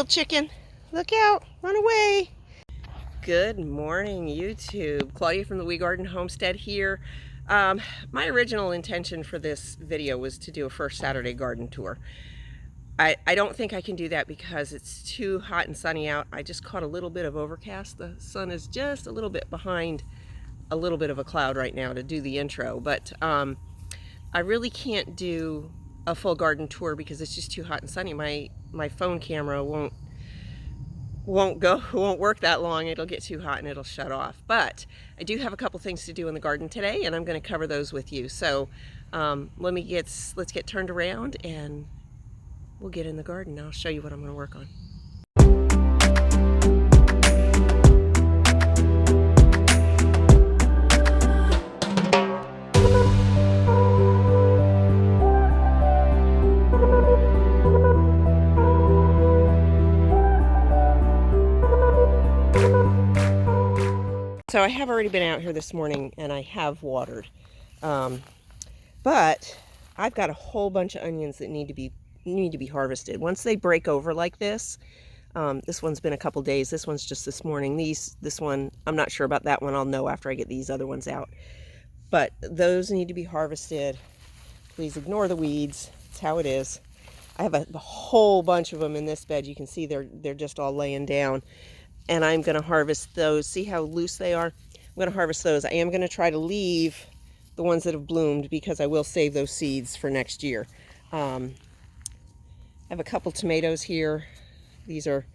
Chicken, look out, run away. Good morning, YouTube. Claudia from the Wee Garden Homestead here. My original intention for this video was to do a first Saturday garden tour. I don't think I can do that because it's too hot and sunny out. I just caught a little bit of overcast. The sun is just a little bit behind a little bit of a cloud right now to do the intro, but I really can't do a full garden tour because it's just too hot and sunny. My phone camera won't work that long. It'll get too hot and it'll shut off. But I do have a couple things to do in the garden today, and I'm going to cover those with you. So let's get turned around and we'll get in the garden. I'll show you what I'm going to work on. So I have already been out here this morning and I have watered, but I've got a whole bunch of onions that need to be harvested. Once they break over like this, this one's been a couple days. This one's just this morning. This one, I'm not sure about that one. I'll know after I get these other ones out. But those need to be harvested. Please ignore the weeds. That's how it is. I have a whole bunch of them in this bed. You can see they're just all laying down. And I'm going to harvest those. See how loose they are? I'm going to harvest those. I am going to try to leave the ones that have bloomed because I will save those seeds for next year. I have a couple tomatoes here. These are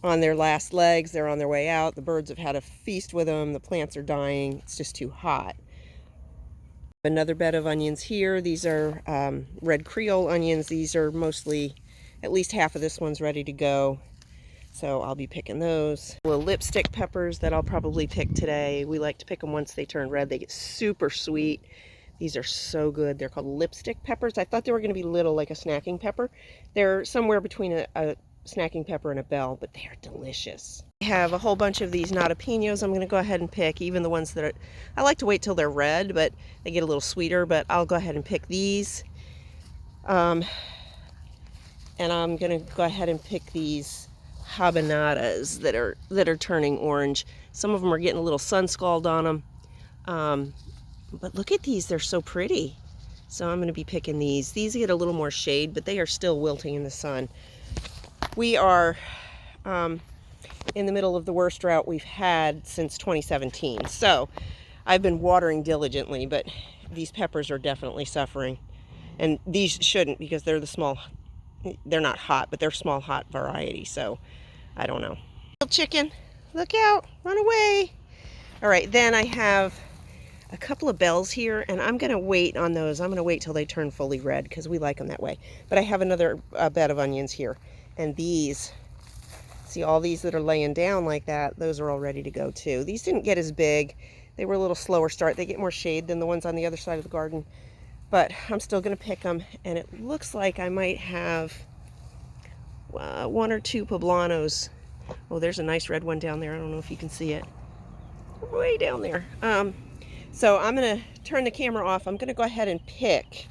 on their last legs. They're on their way out. The birds have had a feast with them. The plants are dying. It's just too hot. Another bed of onions here. These are red Creole onions. These are mostly, at least half of this one's ready to go. So I'll be picking those. Little lipstick peppers that I'll probably pick today. We like to pick them once they turn red. They get super sweet. These are so good. They're called lipstick peppers. I thought they were going to be little, like a snacking pepper. They're somewhere between a snacking pepper and a bell, but they are delicious. I have a whole bunch of these jalapenos I'm going to go ahead and pick, even the ones that are, I like to wait till they're red, but they get a little sweeter, but I'll go ahead and pick these. And I'm going to go ahead and pick these habanadas that are turning orange. Some of them are getting a little sun scald on them, but look at these, they're so pretty. So I'm going to be picking these. These get a little more shade, but they are still wilting in the sun. We are in the middle of the worst drought we've had since 2017, so I've been watering diligently, but these peppers are definitely suffering, and these shouldn't because they're the small, they're not hot, but they're small hot variety, so I don't know. Chicken, look out, run away. All right, then I have a couple of bells here, and I'm going to wait on those. I'm going to wait till they turn fully red because we like them that way. But I have another bed of onions here, and these, see all these that are laying down like that, those are all ready to go too. These didn't get as big. They were a little slower start. They get more shade than the ones on the other side of the garden, but I'm still going to pick them, and it looks like I might have one or two poblanos. Oh, there's a nice red one down there. I don't know if you can see it. Way down there. So I'm going to turn the camera off. I'm going to go ahead and pick,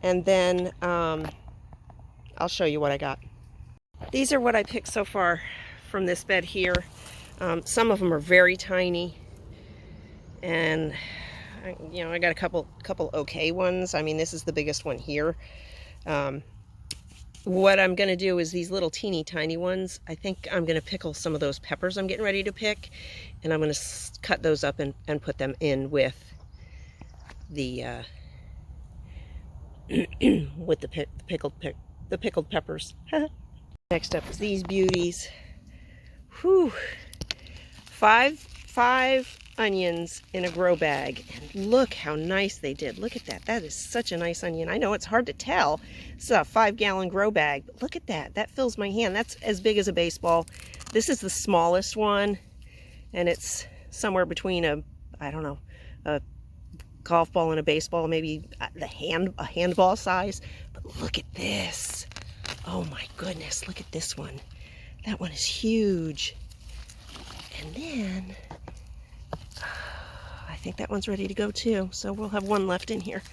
and then I'll show you what I got. These are what I picked so far from this bed here. Some of them are very tiny, and I got a couple okay ones. I mean, this is the biggest one here. What I'm going to do is these little teeny tiny ones, I think I'm going to pickle some of those peppers I'm getting ready to pick, and I'm going to cut those up and put them in with the with the pickled peppers. Next up is these beauties. Whew. Five onions in a grow bag, and look how nice they did. Look at that. That is such a nice onion. I know it's hard to tell. It's a 5-gallon grow bag, but look at that. That fills my hand. That's as big as a baseball. This is the smallest one, and it's somewhere between a golf ball and a baseball, maybe a handball size. But look at this. Oh my goodness, look at this one. That one is huge. And then I think that one's ready to go too, so we'll have one left in here.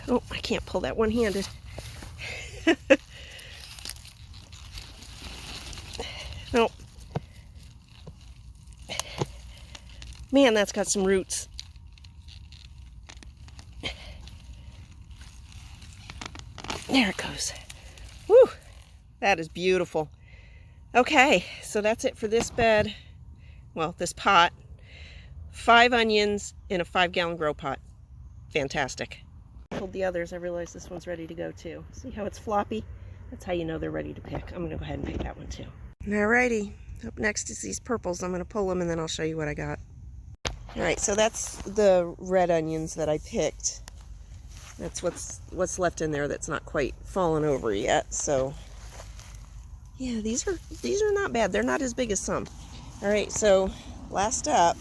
Oh, I can't pull that one-handed. Man, that's got some roots. There it goes. Woo! That is beautiful. Okay, so that's it for this bed. Well, this pot. 5 onions in a 5-gallon grow pot. Fantastic. I pulled the others. I realized this one's ready to go too. See how it's floppy? That's how you know they're ready to pick. I'm gonna go ahead and pick that one too. Alrighty, up next is these purples. I'm gonna pull them and then I'll show you what I got. Alright, so that's the red onions that I picked. That's what's left in there that's not quite fallen over yet. So yeah, these are not bad. They're not as big as some. Alright, so last up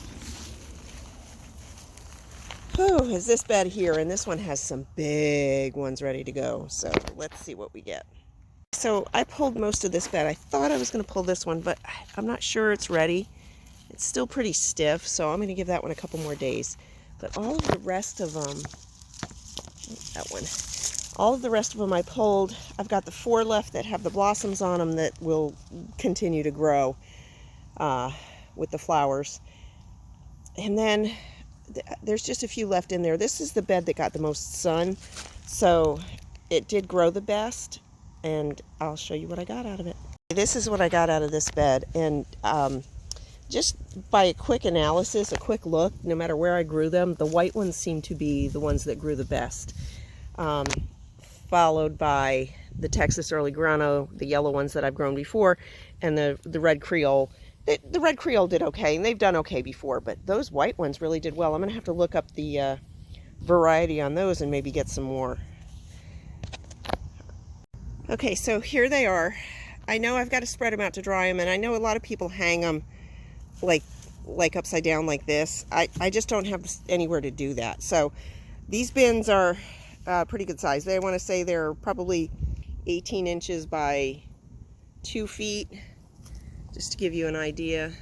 is this bed here, and this one has some big ones ready to go. So let's see what we get. So I pulled most of this bed. I thought I was going to pull this one, but I'm not sure it's ready. It's still pretty stiff, so I'm going to give that one a couple more days. But all of the rest of them, that one, all of the rest of them I pulled. I've got the 4 left that have the blossoms on them that will continue to grow with the flowers. And then there's just a few left in there. This is the bed that got the most sun, so it did grow the best, and I'll show you what I got out of it. This is what I got out of this bed, and just by a quick analysis, a quick look, no matter where I grew them, the white ones seem to be the ones that grew the best, followed by the Texas Early Grano, the yellow ones that I've grown before, and the Red Creole. The Red Creole did okay, and they've done okay before, but those white ones really did well. I'm going to have to look up the variety on those and maybe get some more. Okay, so here they are. I know I've got to spread them out to dry them, and I know a lot of people hang them like upside down like this. I just don't have anywhere to do that. So these bins are pretty good size. I want to say they're probably 18 inches by 2 feet. Just to give you an idea,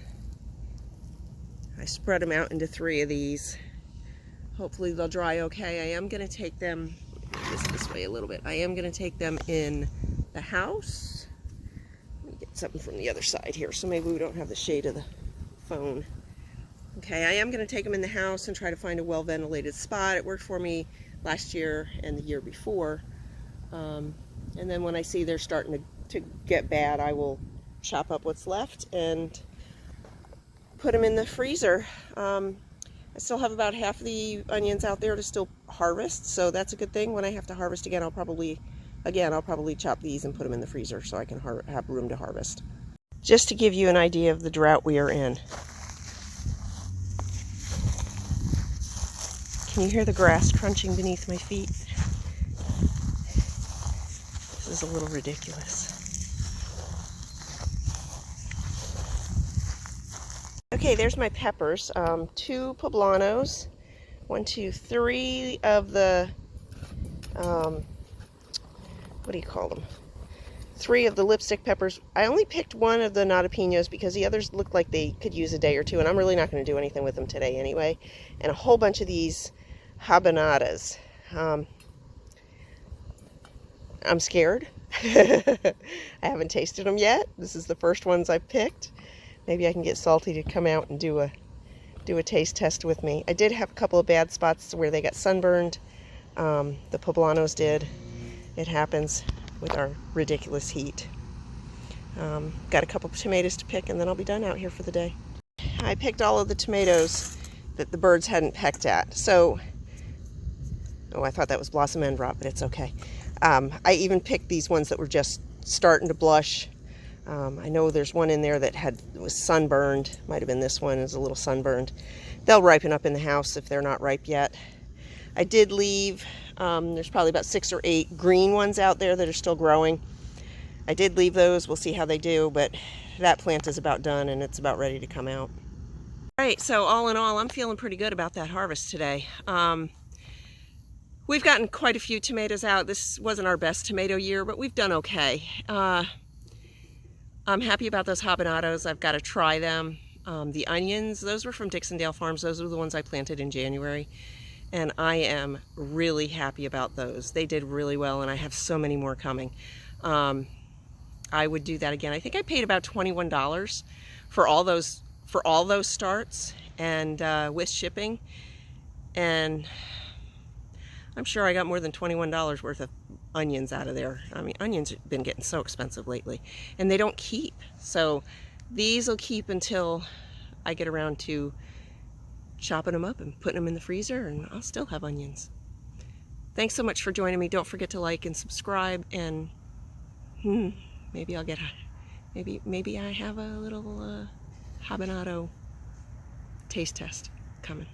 I spread them out into 3 of these. Hopefully they'll dry okay. I am going to take them, this way a little bit. I am going to take them in the house. Let me get something from the other side here, so maybe we don't have the shade of the phone. Okay, I am going to take them in the house and try to find a well-ventilated spot. It worked for me last year and the year before. And then when I see they're starting to get bad, I will chop up what's left and put them in the freezer. I still have about half of the onions out there to still harvest, so that's a good thing. When I have to harvest again, I'll probably chop these and put them in the freezer so I can have room to harvest. Just to give you an idea of the drought we are in. Can you hear the grass crunching beneath my feet? This is a little ridiculous. Okay, there's my peppers. 2 poblanos, 1, 2, 3 of the, what do you call them? 3 of the lipstick peppers. I only picked 1 of the nadapinos because the others looked like they could use a day or 2, and I'm really not going to do anything with them today anyway. And a whole bunch of these habanadas. I'm scared. I haven't tasted them yet. This is the first ones I've picked. Maybe I can get Salty to come out and do a taste test with me. I did have a couple of bad spots where they got sunburned. The poblanos did. It happens with our ridiculous heat. Got a couple of tomatoes to pick, and then I'll be done out here for the day. I picked all of the tomatoes that the birds hadn't pecked at. So, oh, I thought that was blossom end rot, but it's okay. I even picked these ones that were just starting to blush. I know there's one in there that was sunburned. Might have been this one, is a little sunburned. They'll ripen up in the house if they're not ripe yet. I did leave, there's probably about 6 or 8 green ones out there that are still growing. I did leave those. We'll see how they do, but that plant is about done and it's about ready to come out. All right, so all in all, I'm feeling pretty good about that harvest today. We've gotten quite a few tomatoes out. This wasn't our best tomato year, but we've done okay. I'm happy about those habanados. I've got to try them. The onions, those were from Dixondale Farms. Those were the ones I planted in January. And I am really happy about those. They did really well, and I have so many more coming. I would do that again. I think I paid about $21 for all those starts, and with shipping, and I'm sure I got more than $21 worth of onions out of there. I mean, onions have been getting so expensive lately, and they don't keep. So these will keep until I get around to chopping them up and putting them in the freezer, and I'll still have onions. Thanks so much for joining me. Don't forget to like and subscribe, and maybe I'll get maybe I have a little habanero taste test coming.